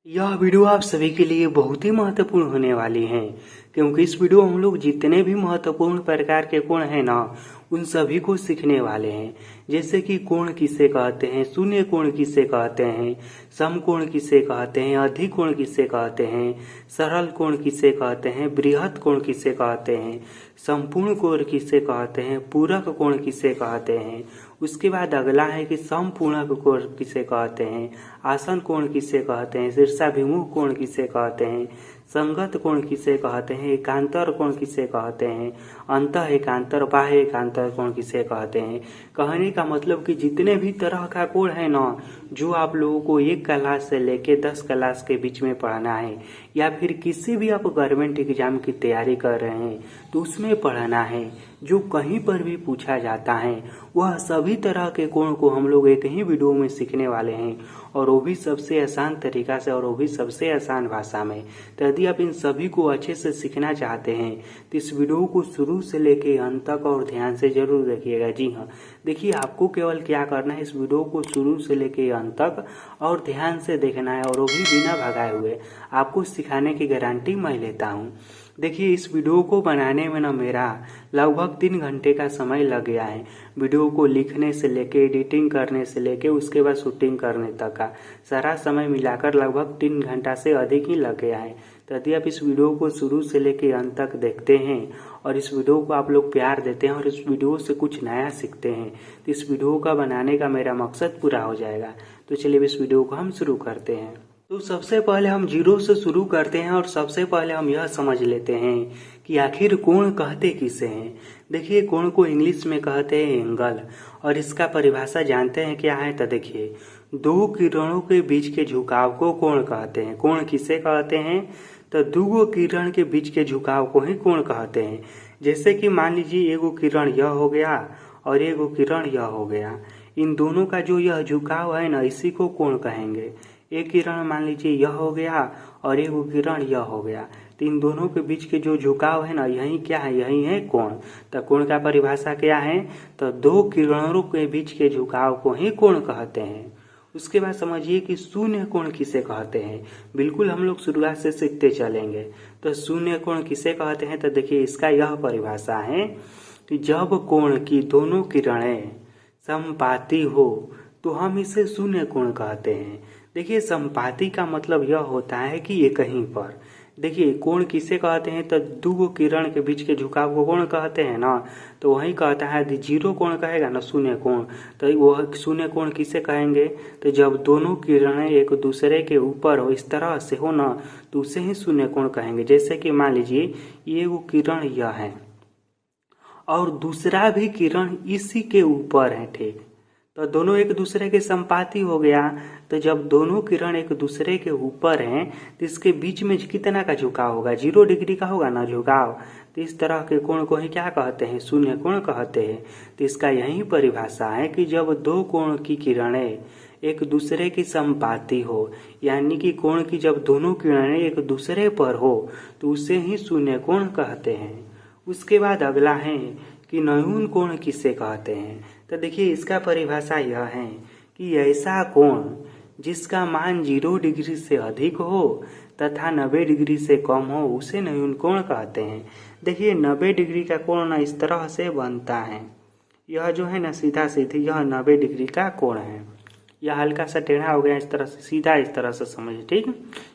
यह वीडियो आप सभी के लिए बहुत ही महत्वपूर्ण होने वाली है, क्योंकि इस वीडियो हम लोग जितने भी महत्वपूर्ण प्रकार के कोण हैं ना, उन सभी को सीखने वाले हैं। जैसे कि कोण किसे कहते हैं, शून्य कोण किसे कहते हैं, समकोण किसे कहते हैं, अधिक कोण किसे कहते हैं, सरल कोण किसे कहते हैं, बृहत कोण किसे कहते हैं, संपूर्ण कोण किसे कहते हैं, पूरक कोण किसे कहते हैं। उसके बाद अगला है कि समपूर्णक कोण किसे कहते हैं, आसन कोण किसे कहते हैं, शीर्षाभिमुख कोण किसे कहते हैं, संगत कोण किसे कहते हैं, एकांतर कोण किसे कहते हैं, अंतः एकांतर, बाह्य एकांतर कोण किसे कहते हैं। कहने का मतलब कि जितने भी तरह का कोण है ना, जो आप लोगों को 1 क्लास से लेके 10 क्लास के बीच में पढ़ना है, या फिर किसी भी आप गवर्नमेंट एग्जाम की तैयारी कर रहे हैं तो उसमें पढ़ना है, जो कहीं पर भी पूछा जाता है, वह सभी तरह के कोण को हम लोग एक ही वीडियो में सीखने वाले हैं, और वो भी सबसे आसान तरीका से, और वो भी सबसे आसान भाषा में। तो यदि आप इन सभी को अच्छे से सीखना चाहते हैं तो इस वीडियो को शुरू से लेके अंत तक और ध्यान से जरूर देखिएगा। जी हाँ, देखिए आपको केवल क्या करना है, इस वीडियो को शुरू से लेके अंत तक और ध्यान से देखना है, और वो भी बिना भगाए हुए। आपको सिखाने की गारंटी मैं लेता हूँ। देखिए इस वीडियो को बनाने में ना मेरा लगभग 3 घंटे का समय लग गया है। वीडियो को लिखने से लेके, एडिटिंग करने से लेके, उसके बाद शूटिंग करने तक का सारा समय मिलाकर लगभग 3 घंटा से अधिक ही लग गया है। तो यदि आप इस वीडियो को शुरू से लेके अंत तक देखते हैं और इस वीडियो को आप लोग प्यार देते हैं और इस वीडियो से कुछ नया सीखते हैं, तो इस वीडियो का बनाने का मेरा मकसद पूरा हो जाएगा। तो चलिए इस वीडियो को हम शुरू करते हैं। तो सबसे पहले हम जीरो से शुरू करते हैं, और सबसे पहले हम यह समझ लेते हैं कि आखिर कोण कहते किसे हैं। देखिए कोण को इंग्लिश में कहते हैं एंगल, और इसका परिभाषा जानते हैं क्या है। तो देखिए 2 किरणों के बीच के झुकाव को कोण कहते हैं। कोण किसे कहते हैं, तो 2 किरण के बीच के झुकाव को ही कोण कहते हैं। जैसे कि मान लीजिए एगो किरण यह हो गया और एगो किरण यह हो गया, इन दोनों का जो यह झुकाव है ना, इसी को कोण कहेंगे। एक किरण मान लीजिए यह हो गया और एक किरण यह हो गया, तो इन दोनों के बीच के जो झुकाव है ना, यही क्या है, यही है कोण। तो कोण का परिभाषा क्या है, तो 2 किरणों के बीच के झुकाव को ही कोण कहते हैं। उसके बाद समझिए कि शून्य कोण किसे कहते हैं। बिल्कुल हम लोग शुरुआत से सीखते चलेंगे। तो शून्य कोण किसे कहते हैं, तो देखिए इसका यह परिभाषा है कि जब कोण की दोनों किरणें समपाती हो तो हम इसे शून्य कोण कहते हैं। देखिए समपाती का मतलब यह होता है कि ये कहीं पर, देखिए कोण किसे कहते हैं, तो 2 किरण के बीच के झुकाव को कोण कहते हैं ना, तो वही कहता है जीरो कोण कहेगा ना, शून्य कोण। तो वह शून्य कोण किसे कहेंगे, तो जब दोनों किरणें एक दूसरे के ऊपर हो, इस तरह से हो ना, तो उसे ही शून्य कोण कहेंगे। जैसे कि मान लीजिए ये वो किरण यह है और दूसरा भी किरण इसी के ऊपर है, ठीक, तो दोनों एक दूसरे के संपाती हो गया। तो जब दोनों किरण एक दूसरे के ऊपर हैं तो इसके बीच में कितना का झुकाव होगा, 0 डिग्री का होगा ना झुकाव। तो इस तरह के कोण को ही क्या कहते हैं, शून्य कोण कहते हैं। तो इसका यही परिभाषा है कि जब 2 कोण की किरणें एक दूसरे की संपाती हो, यानी कि कोण की जब दोनों किरणें एक दूसरे पर हो, तो उसे ही शून्य कोण कहते हैं। उसके बाद अगला है कि न्यून कोण किसे कहते हैं। तो देखिए इसका परिभाषा यह है कि ऐसा कोण जिसका मान 0 डिग्री से अधिक हो तथा 90 डिग्री से कम हो, उसे न्यून कोण कहते हैं। देखिए 90 डिग्री का कोण ना इस तरह से बनता है, यह जो है ना सीधा सीधी, यह 90 डिग्री का कोण है। यह हल्का सा टेढ़ा हो गया इस तरह से, सीधा इस तरह से समझिए, ठीक।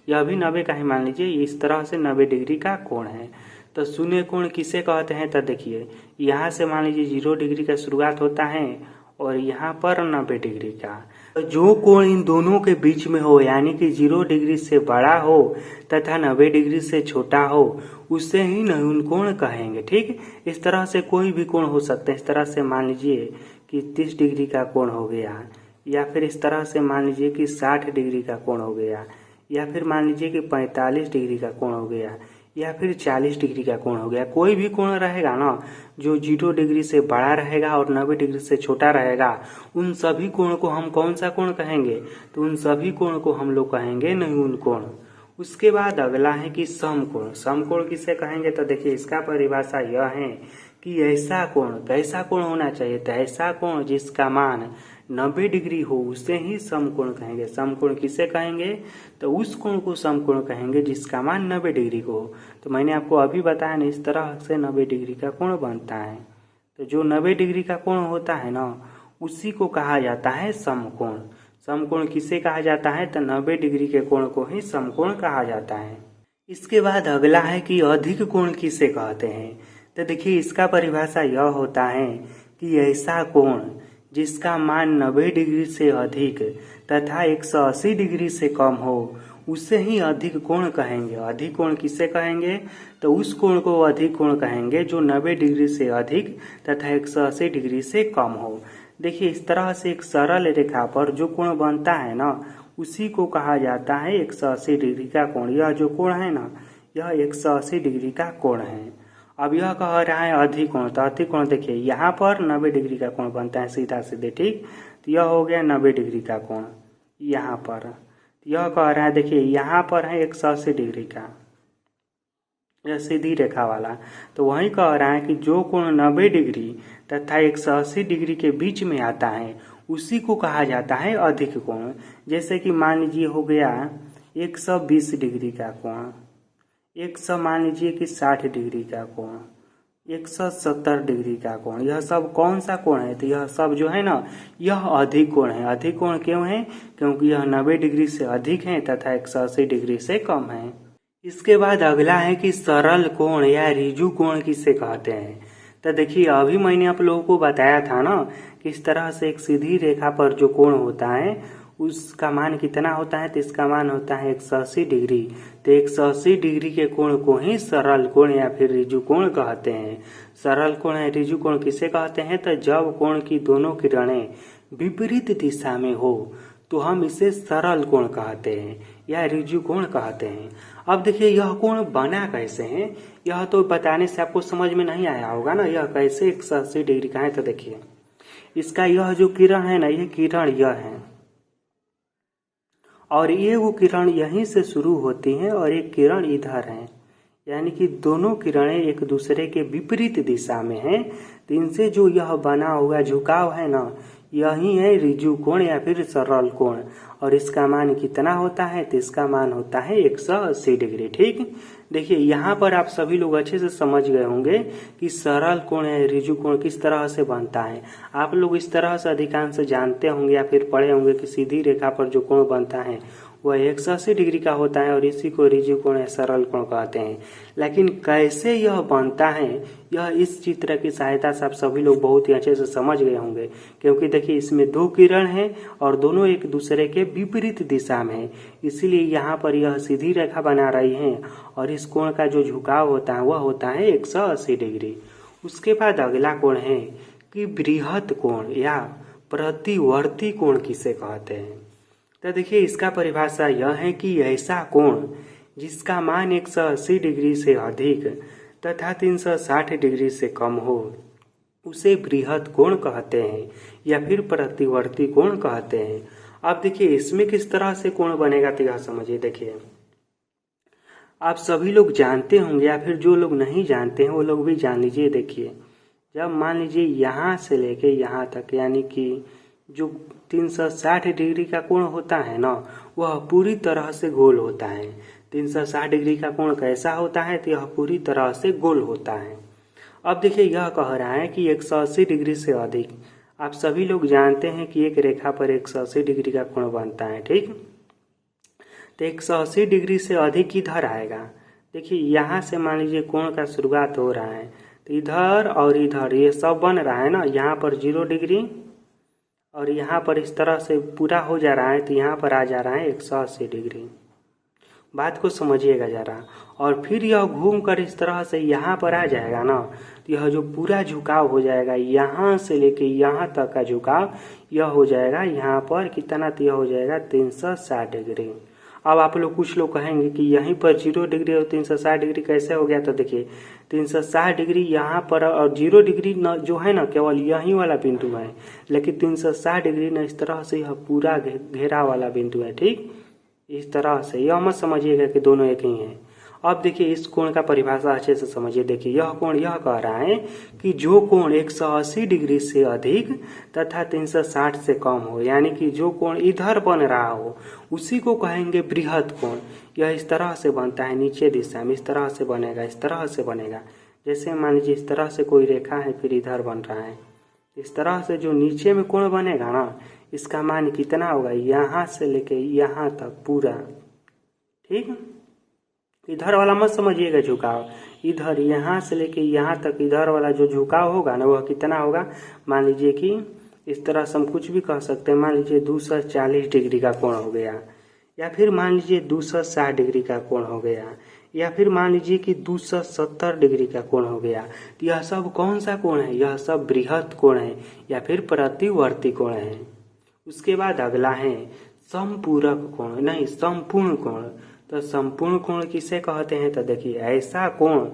यह भी 90 का ही मान लीजिए, इस तरह से 90 डिग्री का कोण है। तो शून्य कोण किसे कहते हैं, तो देखिए यहाँ से मान लीजिए 0 डिग्री का शुरुआत होता है और यहाँ पर 90 डिग्री का। तो जो कोण इन दोनों के बीच में हो, यानी कि 0 डिग्री से बड़ा हो तथा 90 डिग्री से छोटा हो, उसे ही न्यून कोण कहेंगे, ठीक। इस तरह से कोई भी कोण हो सकता है। इस तरह से मान लीजिए कि 30 डिग्री का कोण हो गया, या फिर इस तरह से मान लीजिए कि 60 डिग्री का कोण हो गया, या फिर मान लीजिए कि 45 डिग्री का कोण हो गया, या फिर 40 डिग्री का कोण हो गया। कोई भी कोण रहेगा ना जो 0 डिग्री से बड़ा रहेगा और 90 डिग्री से छोटा रहेगा, उन सभी कोण को हम कौन सा कोण कहेंगे, तो उन सभी कोण को हम लोग कहेंगे न्यून कोण। उसके बाद अगला है कि समकोण। समकोण किसे कहेंगे, तो देखिए इसका परिभाषा यह है कि ऐसा कोण, कैसा कोण होना चाहिए, तो ऐसा कोण जिसका मान 90 डिग्री हो उसे ही समकोण कहेंगे। समकोण किसे कहेंगे? तो उस कोण को समकोण कहेंगे जिसका मान 90 डिग्री को हो। तो मैंने आपको अभी बताया ना, इस तरह से 90 डिग्री का कोण बनता है। तो जो 90 डिग्री का कोण होता है ना, उसी को कहा जाता है समकोण। समकोण किसे कहा जाता है? तो 90 डिग्री के कोण को ही समकोण कहा जाता है। इसके बाद अगला है कि अधिक कोण किसे कहते हैं। तो देखिए, इसका परिभाषा यह होता है कि ऐसा कोण जिसका मान 90 डिग्री से अधिक तथा 180 डिग्री से कम हो उसे ही अधिक कोण कहेंगे। अधिक कोण किसे कहेंगे? तो उस कोण को अधिक कोण कहेंगे जो 90 डिग्री से अधिक तथा 180 डिग्री से कम हो। देखिए, इस तरह से एक सरल रेखा पर जो कोण बनता है ना, उसी को कहा जाता है 180 डिग्री का कोण। यह जो कोण है ना, यह 180 डिग्री का कोण है। अब यह कह रहा है अधिक कोण। तो अधिक कोण देखिए, यहाँ पर 90 डिग्री का कोण बनता है सीधा सीधे, ठीक। तो यह हो गया 90 डिग्री का कोण यहाँ पर। यह कह रहा है, देखिए यहाँ पर है 180 डिग्री का, यह सीधी रेखा वाला। तो वही कह रहा है कि जो कोण 90 डिग्री तथा 180 डिग्री के बीच में आता है उसी को कहा जाता है अधिक कोण। जैसे कि मान लीजिए हो गया 120 डिग्री का कोण, 100 मान लीजिए कि 60 डिग्री का कोण, 170 डिग्री का कोण, यह सब कौन सा कोण है? तो यह सब जो है ना, यह अधिक कोण है। अधिक कोण क्यों है? क्योंकि यह 90 डिग्री से अधिक है तथा 180 डिग्री से कम है। इसके बाद अगला है कि सरल कोण या ऋजु कोण किसे कहते हैं। तो देखिए, अभी मैंने आप लोगों को बताया था ना, किस तरह से एक सीधी रेखा पर जो कोण होता है उसका मान कितना होता है? तो इसका मान होता है 180 डिग्री। तो 180 डिग्री के कोण को ही सरल कोण या फिर ऋजु कोण कहते हैं। सरल कोण या ऋजु कोण किसे कहते हैं? तो जब कोण की दोनों किरणें विपरीत दिशा में हो तो हम इसे सरल कोण कहते हैं या ऋजु कोण कहते हैं। अब देखिए, यह कोण बना कैसे है, यह तो बताने से आपको समझ में नहीं आया होगा ना। यह कैसे 180 डिग्री का है? तो देखिए, इसका यह जो किरण है ना, यह किरण यह है और ये वो किरण यहीं से शुरू होती हैं और एक किरण इधर है, यानी कि दोनों किरणें एक दूसरे के विपरीत दिशा में हैं। तो इनसे जो यह बना हुआ झुकाव है ना, यही है ऋजु कोण या फिर सरल कोण। और इसका मान कितना होता है? तो इसका मान होता है 180 डिग्री, ठीक। देखिए, यहाँ पर आप सभी लोग अच्छे से समझ गए होंगे कि सरल कोण या ऋजु कोण किस तरह से बनता है। आप लोग इस तरह से अधिकांश जानते होंगे या फिर पढ़े होंगे कि सीधी रेखा पर जो कोण बनता है वह 180 डिग्री का होता है और इसी को ऋजु कोण या सरल कोण कहते हैं। लेकिन कैसे यह बनता है, यह इस चित्र की सहायता से आप सभी लोग बहुत ही अच्छे से समझ गए होंगे। क्योंकि देखिए, इसमें दो किरण हैं और दोनों एक दूसरे के विपरीत दिशा में है, इसीलिए यहाँ पर यह सीधी रेखा बना रही है और इस कोण का जो झुकाव होता है वह होता है 180 डिग्री। उसके बाद अगला कोण है कि बृहत कोण या प्रतिवर्ती कोण किसे कहते हैं। तो देखिए, इसका परिभाषा यह है कि ऐसा कोण जिसका मान 180 डिग्री से अधिक तथा 360 डिग्री से कम हो उसे बृहत कोण कहते हैं या फिर प्रतिवर्ती कोण कहते हैं। अब देखिए, इसमें किस तरह से कोण बनेगा तो यह समझिए। देखिए, आप सभी लोग जानते होंगे या फिर जो लोग नहीं जानते हैं वो लोग भी जान लीजिए। देखिए, जब मान लीजिए यहाँ से लेके यहाँ तक, यानी कि जो 360 डिग्री का कोण होता है ना, वह पूरी तरह से गोल होता है। 360 डिग्री का कोण कैसा होता है? तो यह पूरी तरह से गोल होता है। अब देखिए, यह कह रहा है कि 180 डिग्री से अधिक। आप सभी लोग जानते हैं कि एक रेखा पर 180 डिग्री का कोण बनता है, ठीक। तो 180 डिग्री से अधिक किधर आएगा? देखिए, यहाँ से मान लीजिए कोण का शुरुआत हो रहा है, तो इधर और इधर ये सब बन रहा है ना। यहाँ पर 0 डिग्री और यहाँ पर इस तरह से पूरा हो जा रहा है, तो यहाँ पर आ जा रहा है 180 डिग्री। बात को समझिएगा जरा। और फिर यह घूम कर इस तरह से यहाँ पर आ जाएगा ना, तो यह जो पूरा झुकाव हो जाएगा, यहाँ से लेके यहाँ तक का झुकाव यह हो जाएगा यहाँ पर कितना? तो यह हो जाएगा 360 डिग्री। अब आप लोग कुछ लोग कहेंगे कि यहीं पर 0 डिग्री और 360 डिग्री कैसे हो गया? तो देखिए, 360 डिग्री यहाँ पर और 0 डिग्री न जो है ना, केवल यही वाला बिंदु है, लेकिन 360 डिग्री न इस तरह से यह पूरा घेरा वाला बिंदु है, ठीक। इस तरह से यह मत समझिएगा कि दोनों एक ही हैं। अब देखिए इस कोण का परिभाषा अच्छे से समझिए। देखिए यह कोण यह कह रहा है कि जो कोण 180 डिग्री से अधिक तथा 360 से कम हो, यानी कि जो कोण इधर बन रहा हो उसी को कहेंगे बृहद कोण। यह इस तरह से बनता है, नीचे दिशा में इस तरह से बनेगा, इस तरह से बनेगा। जैसे मान लीजिए इस तरह से कोई रेखा है, फिर इधर बन रहा है, इस तरह से जो नीचे में कोण बनेगा ना, इसका मान कितना होगा, यहाँ से लेके यहाँ तक पूरा। ठीक, इधर वाला मत समझिएगा झुकाव, इधर यहाँ से लेके यहाँ तक इधर वाला जो झुकाव होगा ना वह कितना होगा। मान लीजिए कि इस तरह से हम कुछ भी कह सकते हैं। मान लीजिए 240 डिग्री का कोण हो गया, या फिर मान लीजिए 260 डिग्री का कोण हो गया, या फिर मान लीजिए कि 270 डिग्री का कोण हो गया। तो यह सब कौन सा कोण है, यह सब बृहद कोण है या फिर प्रतिवर्ती कोण है। उसके बाद अगला है समपूरक कोण, नहीं संपूर्ण कोण। तो संपूर्ण कोण किसे कहते हैं, तो देखिए ऐसा कोण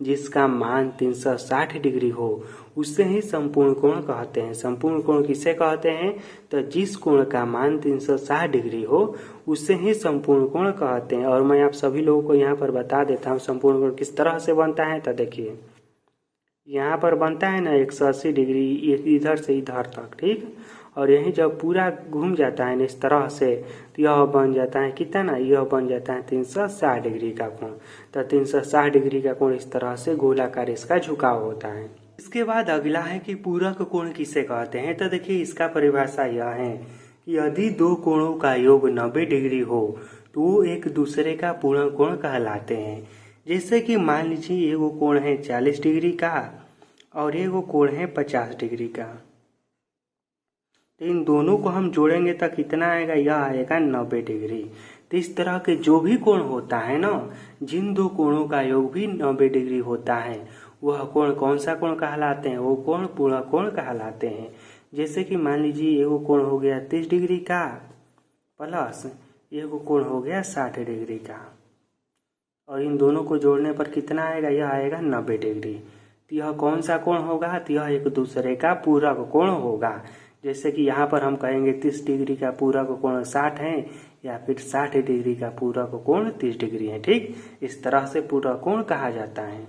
जिसका मान 360 डिग्री हो उससे ही संपूर्ण कोण कहते हैं। संपूर्ण कोण किसे कहते हैं, तो जिस कोण का मान 360 डिग्री हो उससे ही संपूर्ण कोण कहते हैं। और मैं आप सभी लोगों को यहाँ पर बता देता हूँ संपूर्ण कोण किस तरह से बनता है। तो देखिए यहाँ पर बनता है ना 180 डिग्री इधर से इधर तक, ठीक। और यही जब पूरा घूम जाता है इस तरह से तो यह बन जाता है कितना, यह बन जाता है 360 डिग्री का कोण। तो 360 डिग्री का कोण इस तरह से गोलाकार इसका झुकाव होता है। इसके बाद अगला है कि पूरक कोण किसे कहते हैं। तो देखिए इसका परिभाषा यह है कि यदि दो कोणों का योग 90 डिग्री हो तो वो एक दूसरे का पूरक कोण कहलाते हैं। जैसे कि मान लीजिए एगो कोण है 40 डिग्री का और एगो कोण है 50 डिग्री का। तो इन दोनों को हम जोड़ेंगे तो कितना आएगा, यह आएगा 90 डिग्री। तो इस तरह के जो भी कोण होता है ना, जिन दो कोणों का योग भी 90 डिग्री होता है वह कोण कौन सा कोण कहलाते हैं, वो कोण पूरक कोण कहलाते हैं। जैसे कि मान लीजिए एगो कोण हो गया 30 डिग्री का प्लस एगो कोण हो गया 60 डिग्री का, और इन दोनों को जोड़ने पर कितना आएगा, यह आएगा 90 डिग्री। तो यह कौन सा कोण होगा, तो यह एक दूसरे का पूरक कोण होगा। जैसे कि यहाँ पर हम कहेंगे 30 डिग्री का पूरक कोण 60 है या फिर 60 डिग्री का पूरक कोण 30 डिग्री है। ठीक, इस तरह से पूरक कोण कहा जाता है।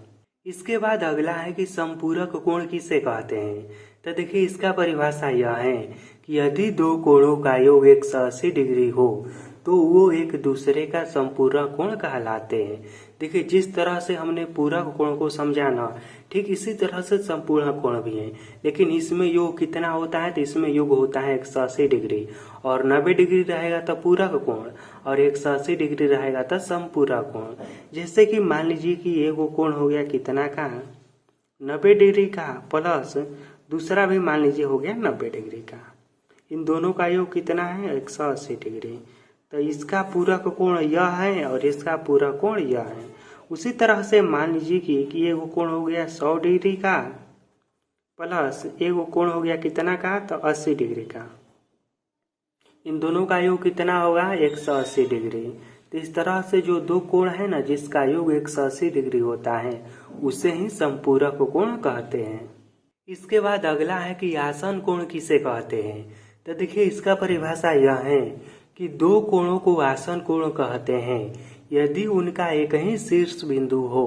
इसके बाद अगला है कि संपूरक कोण किसे कहते हैं। तो देखिए इसका परिभाषा यह है कि यदि दो कोणों का योग 180 डिग्री हो तो वो एक दूसरे का संपूरक कोण कहलाते हैं। देखिए जिस तरह से हमने पूरक कोण को समझा ना, ठीक इसी तरह से संपूर्ण कोण भी है, लेकिन इसमें योग कितना होता है, तो इसमें योग होता है 180 डिग्री, और 90 डिग्री रहेगा तो पूरक कोण और 180 डिग्री रहेगा तो संपूरक कोण। जैसे कि मान लीजिए कि एगो कोण हो गया कितना का 90 डिग्री का प्लस दूसरा भी मान लीजिए हो गया 90 डिग्री का। इन दोनों का योग कितना है 180 डिग्री। तो इसका पूरक कोण यह है और इसका पूरक कोण यह है। उसी तरह से मान लीजिए कि एगो कोण हो गया 100 डिग्री का प्लस एगो कोण हो गया कितना का, तो 80 डिग्री का। इन दोनों का योग कितना होगा 180 डिग्री। तो इस तरह से जो दो कोण है ना जिसका योग 180 डिग्री होता है उसे ही संपूरक कोण कहते हैं। इसके बाद अगला है कि आसन कोण किसे कहते हैं। तो देखिए इसका परिभाषा यह है कि दो कोणों को आसन कोण कहते हैं यदि उनका एक ही शीर्ष बिंदु हो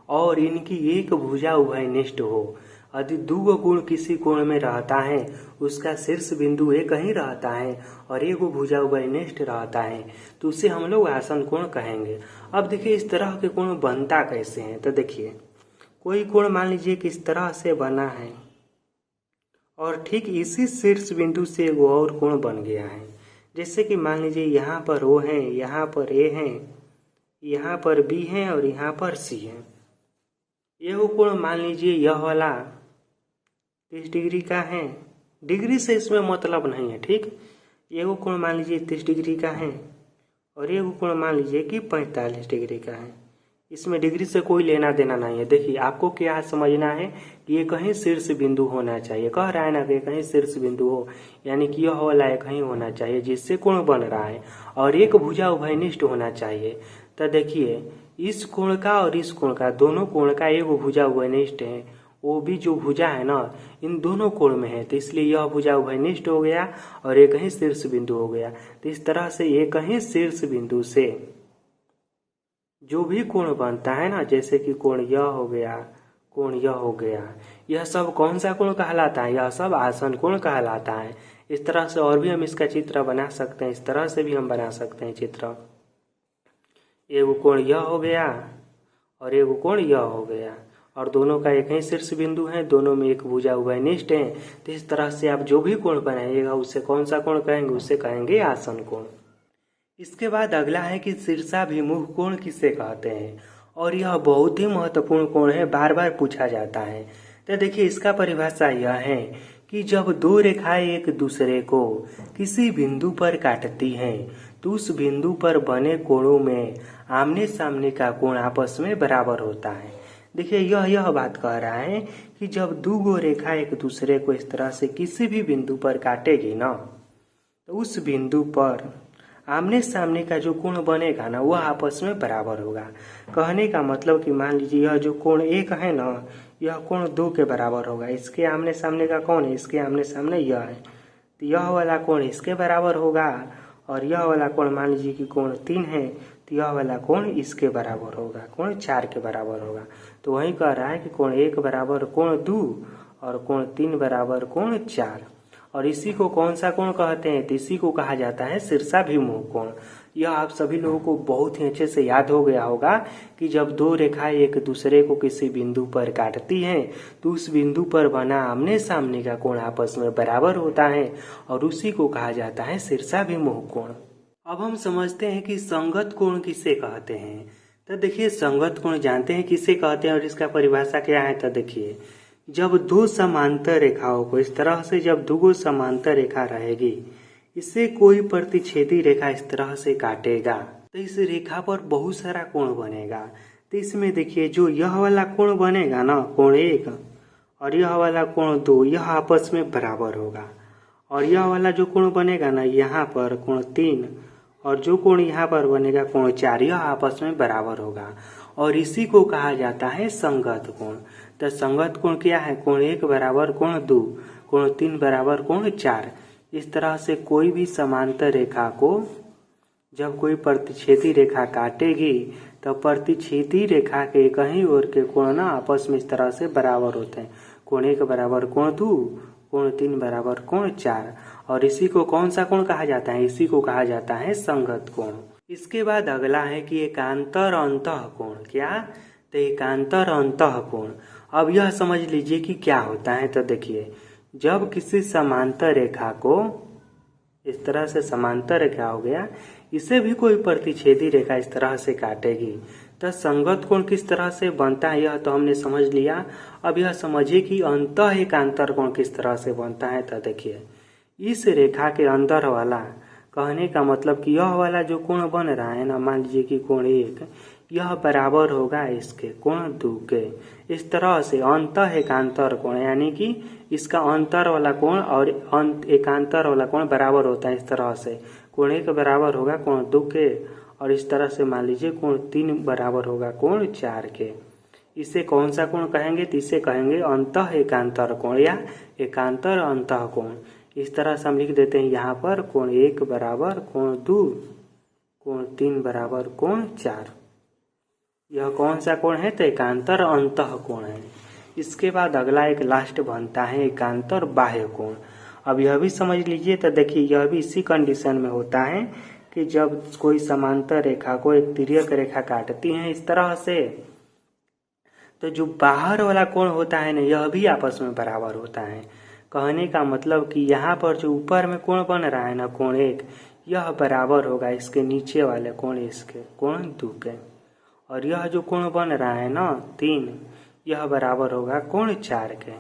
और इनकी एक भुजा उभयनिष्ठ हो। यदि दो कोण किसी कोण में रहता है उसका शीर्ष बिंदु एक ही रहता है और एक भुजा उभयनिष्ठ रहता है तो उसे हम लोग आसन कोण कहेंगे। अब देखिए इस तरह के कोण बनता कैसे हैं। तो देखिए कोई कोण मान लीजिए किस तरह से बना है और ठीक इसी शीर्ष बिंदु से वो और कोण बन गया है। जैसे कि मान लीजिए यहाँ पर O है, यहाँ पर A है, यहाँ पर B है और यहाँ पर C है। यह कोण मान लीजिए यह वाला 30 डिग्री का है, डिग्री से इसमें मतलब नहीं है। ठीक, यह कोण मान लीजिए 30 डिग्री का है और यह कोण मान लीजिए कि 45 डिग्री का है। इसमें डिग्री से कोई लेना देना नहीं है। देखिए आपको क्या समझना है कि ये कहीं शीर्ष बिंदु होना चाहिए। कह रहा है ना कि कहीं शीर्ष बिंदु हो, यानी कि यह वाला एक ही होना चाहिए जिससे कोण बन रहा है और एक भुजा उभयनिष्ठ होना चाहिए। तो देखिए इस कोण का और इस कोण का, दोनों कोण का एक भुजा उभयनिष्ठ है। वो भी जो भुजा है ना इन दोनों कोण में है, तो इसलिए यह भुजा उभयनिष्ठ हो गया और एक ही शीर्ष बिंदु हो गया। तो इस तरह से एक ही शीर्ष बिंदु से जो भी कोण बनता है ना, जैसे कि कोण यह हो गया, कोण यह हो गया, यह सब कौन सा कोण कहलाता है? यह सब आसन कोण कहलाता है। इस तरह से और भी हम इसका चित्र बना सकते हैं, इस तरह से भी हम बना सकते हैं चित्र। एगो कोण यह हो गया और एगो कोण यह हो गया, और दोनों का एक ही शीर्ष बिंदु है, दोनों में एक भुजा उभयनिष्ठ है। तो इस तरह से आप जो भी कोण बनाइएगा उसे कौन सा कोण कहेंगे? उसे कहेंगे आसन कोण। इसके बाद अगला है कि शीर्षाभिमुख कोण किसे कहते हैं, और यह बहुत ही महत्वपूर्ण कोण है, बार बार पूछा जाता है। तो देखिए इसका परिभाषा यह है कि जब दो रेखाएं एक दूसरे को किसी बिंदु पर काटती हैं तो उस बिंदु पर बने कोणों में आमने सामने का कोण आपस में बराबर होता है। देखिए यह बात कह रहा है कि जब दो रेखा एक दूसरे को इस तरह से किसी भी बिंदु पर काटेगी ना, तो उस बिंदु पर आमने सामने का जो कोण बनेगा ना वह आपस में बराबर होगा। कहने का मतलब कि मान लीजिए यह जो कोण एक है ना, यह कोण दो के बराबर होगा। इसके आमने सामने का कौन है? इसके आमने सामने यह है, तो यह वाला कोण इसके बराबर होगा, और यह वाला कोण मान लीजिए कि कोण 3 है, तो यह वाला कोण इसके बराबर होगा, कोण 4 के बराबर होगा। तो वही कह रहा है कि कोण 1 बराबर कोण 2 और कोण 3 बराबर कोण 4। और इसी को कौन सा कोण कहते हैं? तो इसी को कहा जाता है शीर्षाभिमुख कोण। यह आप सभी लोगों को बहुत ही अच्छे से याद हो गया होगा कि जब दो रेखाएं एक दूसरे को किसी बिंदु पर काटती हैं तो उस बिंदु पर बना आमने सामने का कोण आपस में बराबर होता है, और उसी को कहा जाता है शीर्षाभिमुख कोण। अब हम समझते हैं कि संगत कोण किसे कहते हैं। तो देखिए संगत कोण जानते हैं किसे कहते हैं और इसका परिभाषा क्या है। तो देखिए जब दो समांतर रेखाओं को इस तरह से, जब दो समांतर रेखा रहेगी, इससे कोई प्रतिच्छेदी रेखा इस तरह से काटेगा तो इस रेखा पर बहुत सारा कोण बनेगा। तो इसमें देखिए जो यह वाला कोण बनेगा ना, कोण 1, और यह वाला कोण 2, यह आपस में बराबर होगा। और यह वाला जो कोण बनेगा ना यहाँ पर कोण 3, और जो कोण यहाँ पर बनेगा कोण 4, यह आपस में बराबर होगा, और इसी को कहा जाता है संगत कोण। तो संगत कोण क्या है? कोण 1 बराबर कोण 2, कोण 3 बराबर कोण 4। इस तरह से कोई भी समांतर रेखा को जब कोई प्रतिच्छेदी रेखा काटेगी तो प्रतिच्छेदी रेखा के कहीं ओर के कोण ना आपस में इस तरह से बराबर होते हैं। कोण 1 बराबर कोण 2, कोण 3 बराबर कोण 4, और इसी को कौन सा कोण कहा जाता है? इसी को कहा जाता है संगत कोण। इसके बाद अगला है कि एकांतर अंतः कोण। क्या? तो एकांतर अंतः कोण। अब यह समझ लीजिए कि क्या होता है। तो देखिए जब किसी समांतर रेखा को इस तरह से, समांतर रेखा हो गया, इसे भी कोई प्रतिच्छेदी रेखा इस तरह से काटेगी तो संगत कोण किस तरह से बनता है यह तो हमने समझ लिया। अब यह समझिए कि अंतः एकांतर कोण किस तरह से बनता है। तो देखिए इस रेखा के अंदर वाला, कहने का मतलब कि यह वाला जो कोण बन रहा है ना, मान लीजिए कि कोण 1, यह बराबर होगा इसके कोण 2 के। इस तरह से अंतः एकांतर कोण, यानी कि इसका अंतर वाला कोण और एकांतर वाला कोण बराबर होता है। इस तरह से कोण 1 बराबर होगा कोण 2 के, और इस तरह से मान लीजिए कोण 3 बराबर होगा कोण 4 के। इसे कौन सा कोण कहेंगे? तो इसे कहेंगे अंतः एकांतर कोण या एकांतर अंतः कोण। इस तरह से हम लिख देते हैं यहाँ पर कोण 1 बराबर कोण 2, कोण 3 बराबर कोण 4। यह कौन सा कोण है? तो एकांतर अंतः कोण है। इसके बाद अगला एक लास्ट बनता है एकांतर बाह्य कोण। अब यह भी समझ लीजिए। तो देखिए यह भी इसी कंडीशन में होता है कि जब कोई समांतर रेखा को एक तिर्यक रेखा काटती है इस तरह से, तो जो बाहर वाला कोण होता है ना, यह भी आपस में बराबर होता है। कहने का मतलब कि यहाँ पर जो ऊपर में कोण बन रहा है ना, कोण 1, यह बराबर होगा इसके नीचे वाले कोण, इसके कोण 2 के। और यह जो कोण बन रहा है ना 3, यह बराबर होगा कोण 4 के।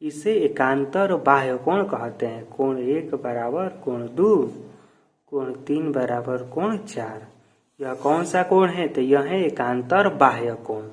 इसे एकांतर बाह्य कोण कहते हैं। कोण 1 बराबर कोण 2, कोण 3 बराबर कोण 4। यह कौन सा कोण है? तो यह है एकांतर बाह्य कोण।